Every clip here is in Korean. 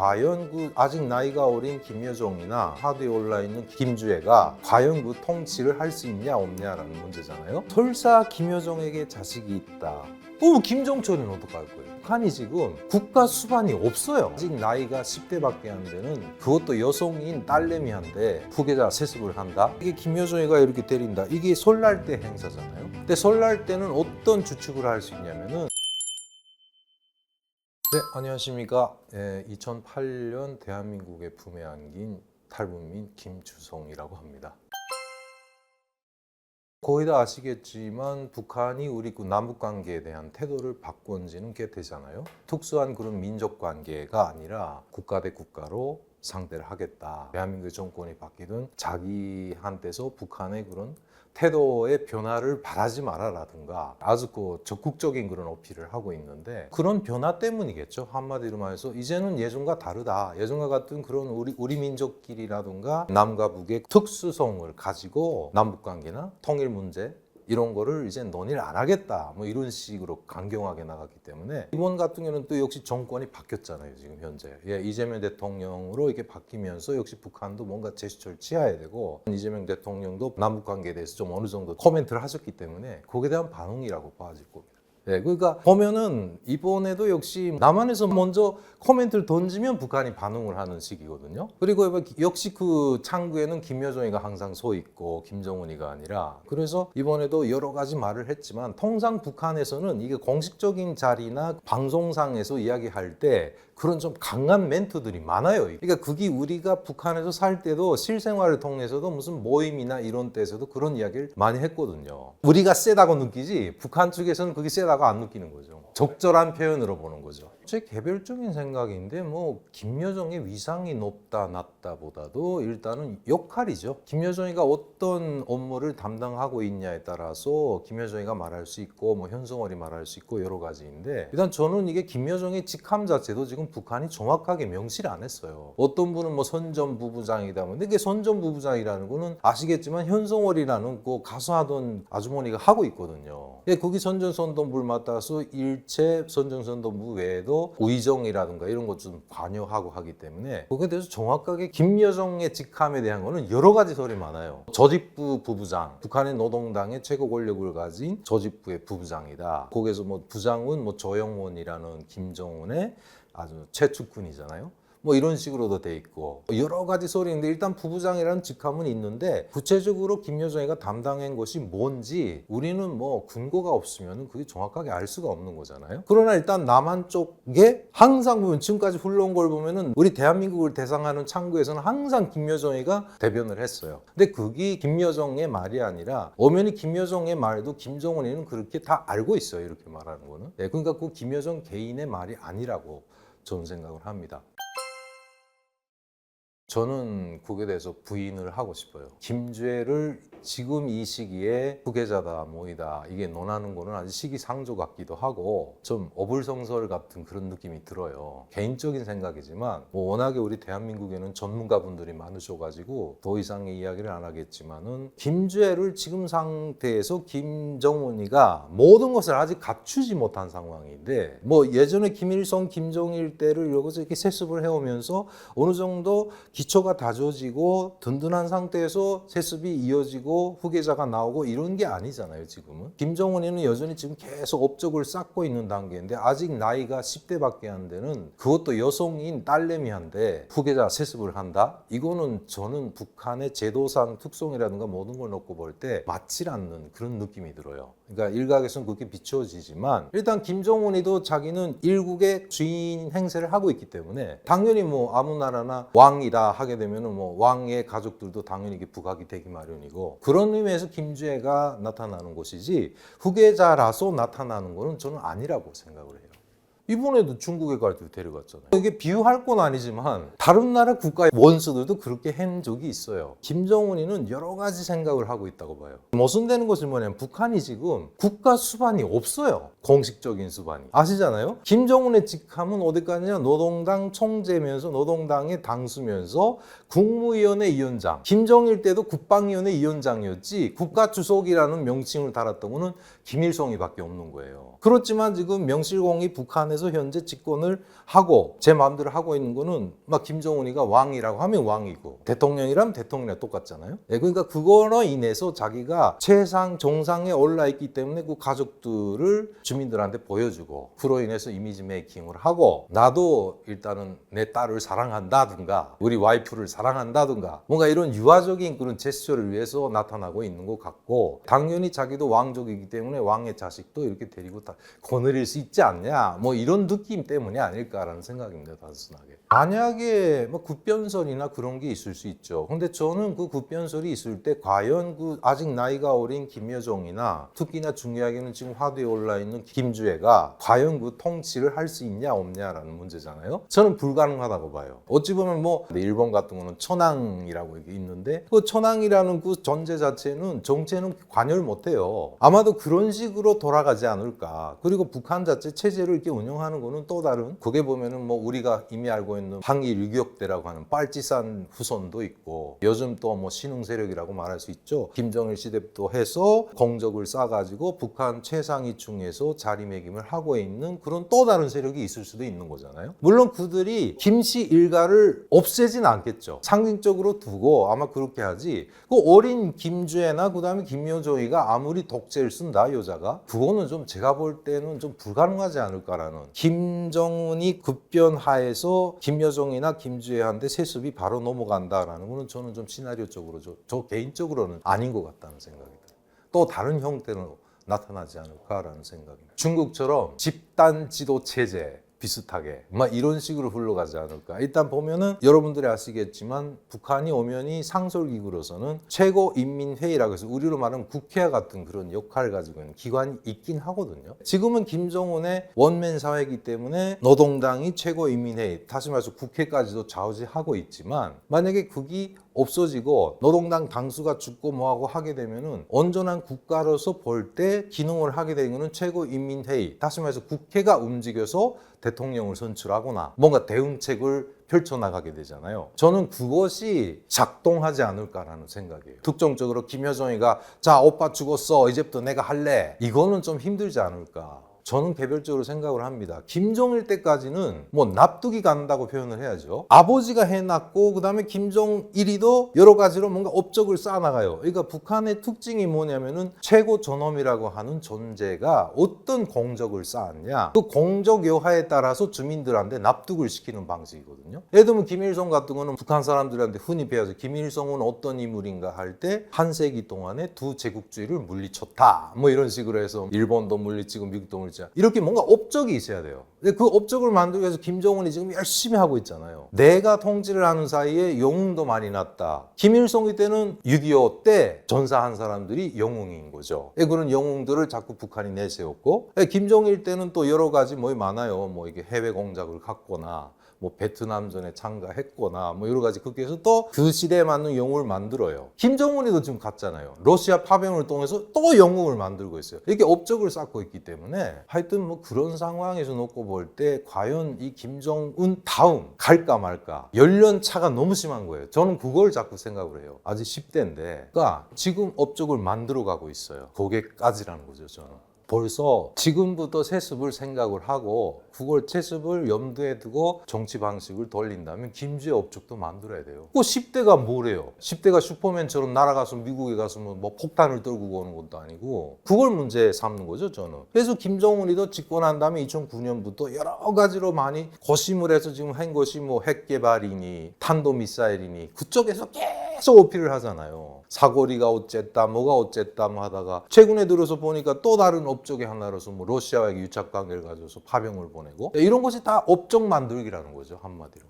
과연 그 아직 나이가 어린 김여정이나 하드에 올라있는 김주애가 과연 그 통치를 할 수 있냐 없냐라는 문제잖아요. 설사 김여정에게 자식이 있다. 김정철은 어떡할 거예요? 북한이 지금 국가 수반이 없어요. 아직 나이가 10대밖에 안 되는, 그것도 여성인 딸내미한테 후계자 세습을 한다? 이게 김여정이가 이렇게 때린다. 이게 설날 때 행사잖아요. 근데 설날 때는 어떤 주축을 할 수 있냐면은, 네, 안녕하십니까. 2008년 대한민국의 품에 안긴 탈북민 김주성이라고 합니다. 거의 다 아시겠지만 북한이 우리 그 남북 관계에 대한 태도를 바꾼 지는 꽤 되잖아요. 특수한 그런 민족 관계가 아니라 국가 대 국가로 상대를 하겠다. 대한민국의 정권이 바뀌든 자기한테서 북한의 그런 태도의 변화를 바라지 마라라든가 아주 그 적극적인 그런 어필을 하고 있는데, 그런 변화 때문이겠죠. 한마디로 말해서 이제는 예전과 다르다. 예전과 같은 그런 우리 민족끼리라든가 남과 북의 특수성을 가지고 남북관계나 통일 문제 이런 거를 이제 논의를 안 하겠다, 뭐 이런 식으로 강경하게 나갔기 때문에, 이번 같은 경우는 또 역시 정권이 바뀌었잖아요. 지금 현재 이재명 대통령으로 이렇게 바뀌면서 역시 북한도 뭔가 제스처를 취해야 되고, 이재명 대통령도 남북 관계에 대해서 좀 어느 정도 코멘트를 하셨기 때문에 거기에 대한 반응이라고 봐질 겁니다. 그러니까 보면은 이번에도 역시 남한에서 먼저 코멘트를 던지면 북한이 반응을 하는 식이거든요. 그리고 역시 그 창구에는 김여정이가 항상 서 있고 김정은이가 아니라, 그래서 이번에도 여러 가지 말을 했지만 통상 북한에서는 이게 공식적인 자리나 방송상에서 이야기할 때 그런 좀 강한 멘트들이 많아요. 그러니까 그게 우리가 북한에서 살 때도 실생활을 통해서도 무슨 모임이나 이런 데서도 그런 이야기를 많이 했거든요. 우리가 세다고 느끼지 북한 측에서는 그게 세다고 안 느끼는 거죠. 적절한 표현으로 보는 거죠. 제 개별적인 생각인데 뭐 김여정의 위상이 높다 낮다 보다도 일단은 역할이죠. 김여정이가 어떤 업무를 담당하고 있냐에 따라서 김여정이가 말할 수 있고 뭐 현성월이 말할 수 있고 여러 가지인데, 일단 저는 이게 김여정의 직함 자체도 지금 북한이 정확하게 명시를 안 했어요. 어떤 분은 뭐 선전부부장이다, 근데 이게 선전부부장이라는 거는 아시겠지만 현성월이라는 그 가수하던 아주머니가 하고 있거든요. 거기 선전선동부를 맡아서 일체 선전선동부 외에도 의정이라든가 이런 것 좀 관여하고 하기 때문에 거기에 대해서 정확하게 김여정의 직함에 대한 거는 여러 가지 설이 많아요. 조직부 부부장, 북한의 노동당의 최고 권력을 가진 조직부의 부부장이다. 거기에서 뭐 부장은 뭐 조영원이라는 김정은의 아주 최측근이잖아요. 뭐 이런 식으로도 돼 있고 여러 가지 소리인데, 일단 부부장이라는 직함은 있는데 구체적으로 김여정이가 담당한 것이 뭔지 우리는 뭐 근거가 없으면 그게 정확하게 알 수가 없는 거잖아요. 그러나 일단 남한 쪽에 항상 보면, 지금까지 흘러온 걸 보면은 우리 대한민국을 대상하는 창구에서는 항상 김여정이가 대변을 했어요. 근데 그게 김여정의 말이 아니라 엄연히 김여정의 말도 김정은이는 그렇게 다 알고 있어요. 이렇게 말하는 거는. 그러니까 그 김여정 개인의 말이 아니라고 저는 생각을 합니다. 저는 그에 대해서 부인을 하고 싶어요. 김주애를 지금 이 시기에 후계자다 뭐이다 이게 논하는 거는 아주 시기상조 같기도 하고 좀 어불성설 같은 그런 느낌이 들어요. 개인적인 생각이지만 뭐 워낙에 우리 대한민국에는 전문가분들이 많으셔가지고 더 이상의 이야기를 안 하겠지만은, 김주애를 지금 상태에서 김정은이가 모든 것을 아직 갖추지 못한 상황인데, 뭐 예전에 김일성, 김정일 때를 여기서 이렇게 세습을 해오면서 어느 정도 기초가 다져지고 든든한 상태에서 세습이 이어지고 후계자가 나오고 이런 게 아니잖아요. 지금은 김정은이는 여전히 지금 계속 업적을 쌓고 있는 단계인데, 아직 나이가 10대밖에 안 되는, 그것도 여성인 딸내미한테 후계자 세습을 한다? 이거는 저는 북한의 제도상 특성이라든가 모든 걸 놓고 볼 때 맞지 않는 그런 느낌이 들어요. 그러니까 일각에서는 그렇게 비춰지지만, 일단 김정은이도 자기는 일국의 주인 행세를 하고 있기 때문에 당연히 뭐 아무 나라나 왕이다 하게 되면은 뭐 왕의 가족들도 당연히 이게 부각이 되기 마련이고, 그런 의미에서 김주애가 나타나는 것이지 후계자라서 나타나는 거는 저는 아니라고 생각을 해요. 이번에도 중국에 갈 때 데려갔잖아요. 이게 비유할 건 아니지만 다른 나라 국가의 원수들도 그렇게 한 적이 있어요. 김정은이는 여러 가지 생각을 하고 있다고 봐요. 모순되는 것이 뭐냐면, 북한이 지금 국가 수반이 없어요. 공식적인 수반이. 아시잖아요? 김정은의 직함은 어디까지냐, 노동당 총재면서 노동당의 당수면서 국무위원회 위원장, 김정일 때도 국방위원회 위원장이었지 국가주석이라는 명칭을 달았던 거는 김일성이 밖에 없는 거예요. 그렇지만 지금 명실공히 북한에서 북한에서 현재 집권을 하고 제 마음대로 하고 있는 거는 막 김정은이가 왕이라고 하면 왕이고 대통령이라면 대통령이랑 똑같잖아요. 예, 그러니까 그거로 인해서 자기가 최상 정상에 올라 있기 때문에 그 가족들을 주민들한테 보여주고 그로 인해서 이미지 메이킹을 하고 나도 일단은 내 딸을 사랑한다든가 우리 와이프를 사랑한다든가 뭔가 이런 유아적인 그런 제스처를 위해서 나타나고 있는 것 같고 당연히 자기도 왕족이기 때문에 왕의 자식도 이렇게 데리고 다 거느릴 수 있지 않냐 뭐 이런 느낌 때문이 아닐까라는 생각입니다. 단순하게. 만약에 뭐 급변설이나 그런 게 있을 수 있죠. 근데 저는 그 급변설이 있을 때 과연 그 아직 나이가 어린 김여정이나 특히나 중요하게는 지금 화두에 올라 있는 김주애가 과연 그 통치를 할 수 있냐 없냐라는 문제잖아요. 저는 불가능하다고 봐요. 어찌 보면 뭐 일본 같은 거는 천황이라고 있는데 그 천황이라는 그 존재 자체는 정체는 관여를 못해요. 아마도 그런 식으로 돌아가지 않을까. 그리고 북한 자체 체제를 이렇게 운영하는 거는 또 다른 그게 보면은 뭐 우리가 이미 알고 있는 항일 유격대라고 하는 빨치산 후손도 있고 요즘 또 뭐 신흥 세력이라고 말할 수 있죠. 김정일 시대부터 해서 공적을 쌓아가지고 북한 최상위층에서 자리매김을 하고 있는 그런 또 다른 세력이 있을 수도 있는 거잖아요. 물론 그들이 김씨 일가를 없애진 않겠죠. 상징적으로 두고 아마 그렇게 하지. 그 어린 김주애나 그다음에 김여정이가 아무리 독재를 쓴다 여자가 그거는 좀 제가 볼 때는 좀 불가능하지 않을까라는. 김정은이 급변하에서 김여정이나 김주애한테 세습이 바로 넘어간다라는 거는 저는 좀 시나리오적으로 저 개인적으로는 아닌 것 같다는 생각이 들어요. 또 다른 형태로 나타나지 않을까라는 생각입니다. 중국처럼 집단 지도 체제 비슷하게 막 이런 식으로 흘러가지 않을까. 일단 보면은 여러분들이 아시겠지만 북한이 엄연히 상설기구로서는 최고인민회의라고 해서 우리로 말하면 국회와 같은 그런 역할을 가지고 있는 기관이 있긴 하거든요. 지금은 김정은의 원맨 사회이기 때문에 노동당이 최고인민회의 다시 말해서 국회까지도 좌우지하고 있지만 만약에 그게 없어지고 노동당 당수가 죽고 뭐하고 하게 되면은 온전한 국가로서 볼 때 기능을 하게 되는 거는 최고인민회의 다시 말해서 국회가 움직여서 대통령을 선출하거나 뭔가 대응책을 펼쳐나가게 되잖아요. 저는 그것이 작동하지 않을까라는 생각이에요. 특정적으로 김여정이가 자 오빠 죽었어 이제부터 내가 할래 이거는 좀 힘들지 않을까. 저는 개별적으로 생각을 합니다. 김정일 때까지는 뭐 납득이 간다고 표현을 해야죠. 아버지가 해놨고 그다음에 김정일이도 여러 가지로 뭔가 업적을 쌓아나가요. 그러니까 북한의 특징이 뭐냐면은 최고 존엄이라고 하는 존재가 어떤 공적을 쌓았냐 그 공적 여하에 따라서 주민들한테 납득을 시키는 방식이거든요. 예를 들면 김일성 같은 거는 북한 사람들한테 흔히 배워서 김일성은 어떤 인물인가 할 때 한 세기 동안에 두 제국주의를 물리쳤다 뭐 이런 식으로 해서 일본도 물리치고 미국도 물리치고 이렇게 뭔가 업적이 있어야 돼요. 근데 그 업적을 만들기 위해서 김정은이 지금 열심히 하고 있잖아요. 내가 통치를 하는 사이에 영웅도 많이 났다. 김일성이 때는 6.25 때 전사한 사람들이 영웅인 거죠. 그런 영웅들을 자꾸 북한이 내세웠고 김정일 때는 또 여러 가지 뭐 많아요. 뭐 이게 해외 공작을 갖거나 뭐 베트남전에 참가했거나 뭐 여러 가지 그렇게 해서 또 그 시대에 맞는 영웅을 만들어요. 김정은이도 지금 갔잖아요. 러시아 파병을 통해서 또 영웅을 만들고 있어요. 이렇게 업적을 쌓고 있기 때문에 하여튼 뭐 그런 상황에서 놓고 볼 때 과연 이 김정은 다음 갈까 말까 연륜차가 너무 심한 거예요. 저는 그걸 자꾸 생각을 해요. 아직 10대인데 그러니까 지금 업적을 만들어 가고 있어요. 거기까지라는 거죠. 저는 벌써 지금부터 세습을 생각을 하고 그걸 세습을 염두에 두고 정치 방식을 돌린다면 김주애 업적도 만들어야 돼요. 그 10대가 뭐래요? 10대가 슈퍼맨처럼 날아가서 미국에 가서 뭐 폭탄을 떨고 오는 것도 아니고 그걸 문제 삼는 거죠. 저는. 그래서 김정은이도 집권한 다음에 2009년부터 여러 가지로 많이 고심을 해서 지금 한 것이 뭐 핵개발이니 탄도미사일이니 그쪽에서 계속 어필을 하잖아요. 사거리가 어쨌다 뭐가 어쨌다 뭐 하다가 최근에 들어서 보니까 또 다른 업적의 하나로서 뭐 러시아와의 유착관계를 가져서 파병을 보내고 이런 것이 다 업적 만들기라는 거죠. 한마디로.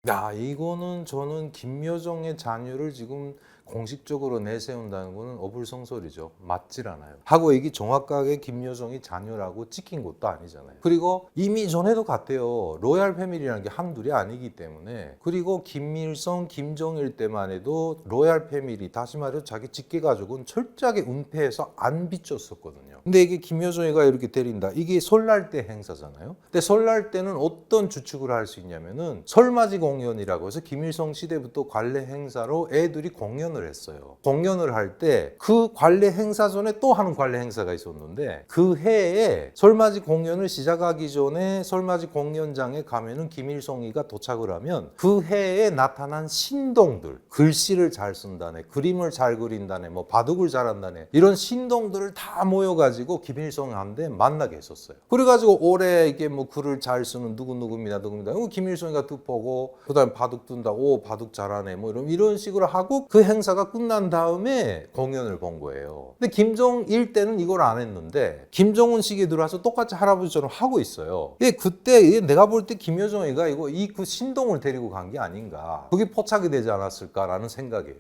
야, 이거는 저는 김여정의 자녀를 지금 공식적으로 내세운다는 거는 어불성설이죠. 맞질 않아요. 하고 이게 정확하게 김여정이 자녀라고 찍힌 것도 아니잖아요. 그리고 이미 전에도 같아요. 로얄 패밀리라는 게 한둘이 아니기 때문에. 그리고 김일성, 김정일 때만 해도 로얄 패밀리, 다시 말해서 자기 직계가족은 철저하게 은폐해서 안 비쳤었거든요. 근데 이게 김여정이가 이렇게 때린다. 이게 설날 때 행사잖아요. 근데 설날 때는 어떤 주축을 할 수 있냐면은 설맞이 공연이라고 해서 김일성 시대부터 관례 행사로 애들이 공연 공연을 했어요. 공연을 할 때 그 관례 행사 전에 또 하는 관례 행사가 있었는데 그 해에 설맞이 공연을 시작하기 전에 설맞이 공연장에 가면은 김일성이가 도착을 하면 그 해에 나타난 신동들, 글씨를 잘 쓴다네, 그림을 잘 그린다네, 뭐 바둑을 잘한다네, 이런 신동들을 다 모여가지고 김일성한테 만나게 했었어요. 그래가지고 올해 이게 뭐 글을 잘 쓰는 누구입니다. 김일성이가 뜻보고 그다음에 바둑 둔다, 오 바둑 잘하네, 뭐 이런 식으로 하고 그 행사가 끝난 다음에 공연을 본 거예요. 근데 김정일 때는 이걸 안 했는데 김정은 시기에 들어와서 똑같이 할아버지처럼 하고 있어요. 그때 내가 볼 때 김여정이가 그 신동을 데리고 간 게 아닌가, 그게 포착이 되지 않았을까라는 생각이에요.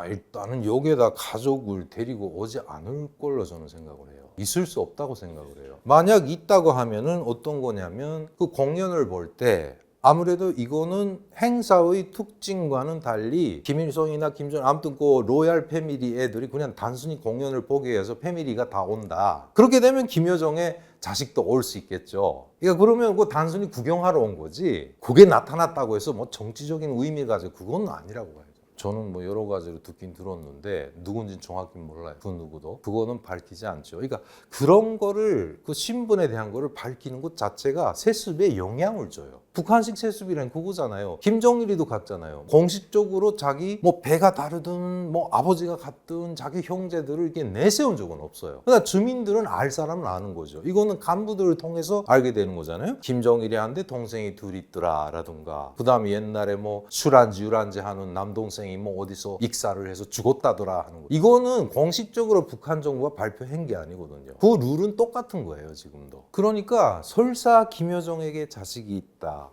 일단은 여기에다 가족을 데리고 오지 않을 걸로 저는 생각을 해요. 있을 수 없다고 생각을 해요. 만약 있다고 하면은 어떤 거냐면 그 공연을 볼 때 아무래도 이거는 행사의 특징과는 달리 김일성이나 김정일, 아무튼 그 로얄 패밀리 애들이 그냥 단순히 공연을 보기 위해서 패밀리가 다 온다. 그렇게 되면 김여정의 자식도 올 수 있겠죠. 그러니까 그러면 그 단순히 구경하러 온 거지, 그게 나타났다고 해서 뭐 정치적인 의미 가지고 그건 아니라고 봐요. 저는 뭐 여러 가지로 듣긴 들었는데 누군지는 정확히 몰라요. 그 누구도. 그거는 밝히지 않죠. 그러니까 그런 거를, 그 신분에 대한 거를 밝히는 것 자체가 세습에 영향을 줘요. 북한식 세습이란 그거잖아요. 김정일이도 갔잖아요. 공식적으로 자기 뭐 배가 다르든 뭐 아버지가 같든 자기 형제들을 이렇게 내세운 적은 없어요. 그러니까 주민들은 알 사람은 아는 거죠. 이거는 간부들을 통해서 알게 되는 거잖아요. 김정일이 한데 동생이 둘 있더라 라든가, 그 다음에 옛날에 뭐 술안지 유란지 하는 남동생이 뭐 어디서 익사를 해서 죽었다더라 하는 거. 이거는 공식적으로 북한 정부가 발표한 게 아니거든요. 그 룰은 똑같은 거예요 지금도. 그러니까 설사 김여정에게 자식이 있다,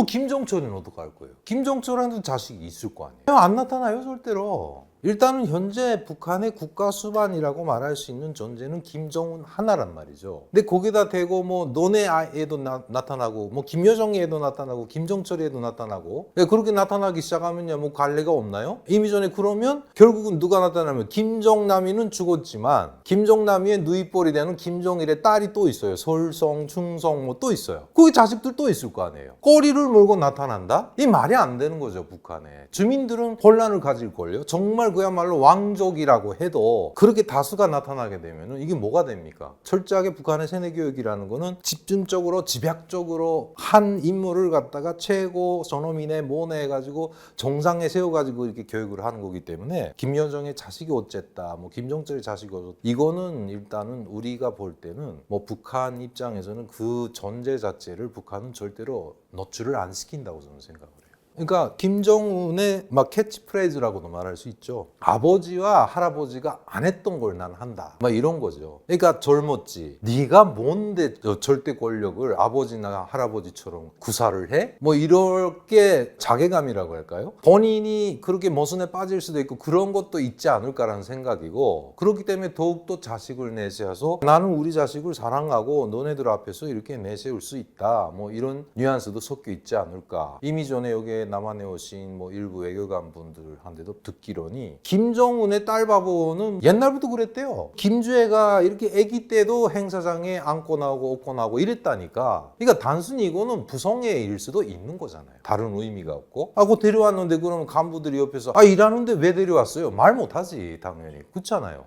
김정철은 어떡할 거예요? 김정철한테 자식이 있을 거 아니에요? 안 나타나요 절대로. 일단은 현재 북한의 국가 수반이라고 말할 수 있는 존재는 김정은 하나란 말이죠. 근데 거기다 대고 뭐 너네 애도 나타나고, 뭐 김여정의 애도 나타나고, 김정철의 애도 나타나고, 그렇게 나타나기 시작하면요, 뭐 관례가 없나요? 이미 전에 그러면 결국은 누가 나타나면 김정남이는 죽었지만 김정남이의 누이뻘이 되는 김정일의 딸이 또 있어요. 설성, 충성 뭐 또 있어요. 거기 자식들 또 있을 거 아니에요. 꼬리를 물고 나타난다? 이 말이 안 되는 거죠. 북한에 주민들은 혼란을 가질걸요. 정말 그야말로 왕족이라고 해도 그렇게 다수가 나타나게 되면 이게 뭐가 됩니까? 철저하게 북한의 세뇌 교육이라는 거는 집중적으로 집약적으로 한 인물을 갖다가 최고 전호민에 모내 해가지고 정상에 세워가지고 이렇게 교육을 하는 거기 때문에 김여정의 자식이 어쨌다, 뭐 김정철의 자식이 어쨌다, 이거는 일단은 우리가 볼 때는 뭐 북한 입장에서는 그 전제 자체를 북한은 절대로 노출을 안 시킨다고 저는 생각을 해요. 그러니까 김정은의 막 캐치프레이즈라고도 말할 수 있죠. 아버지와 할아버지가 안 했던 걸 난 한다, 막 이런 거죠. 그러니까 젊었지, 네가 뭔데 절대 권력을 아버지나 할아버지처럼 구사를 해? 뭐 이렇게 자괴감이라고 할까요? 본인이 그렇게 모순에 빠질 수도 있고 그런 것도 있지 않을까라는 생각이고, 그렇기 때문에 더욱더 자식을 내세워서 나는 우리 자식을 사랑하고 너네들 앞에서 이렇게 내세울 수 있다, 뭐 이런 뉘앙스도 섞여 있지 않을까. 이미 전에 여기에 남한에 오신 뭐 일부 외교관 분들한테도 듣기로니 김정은의 딸바보는 옛날부터 그랬대요. 김주애가 이렇게 아기 때도 행사장에 안고 나오고 업고 나오고 이랬다니까. 그러니까 단순히 이거는 부성애의 일 수도 있는 거잖아요. 다른 의미가 없고. 그거 데려왔는데 그러면 간부들이 옆에서 일하는데 왜 데려왔어요? 말 못하지 당연히. 그렇잖아요.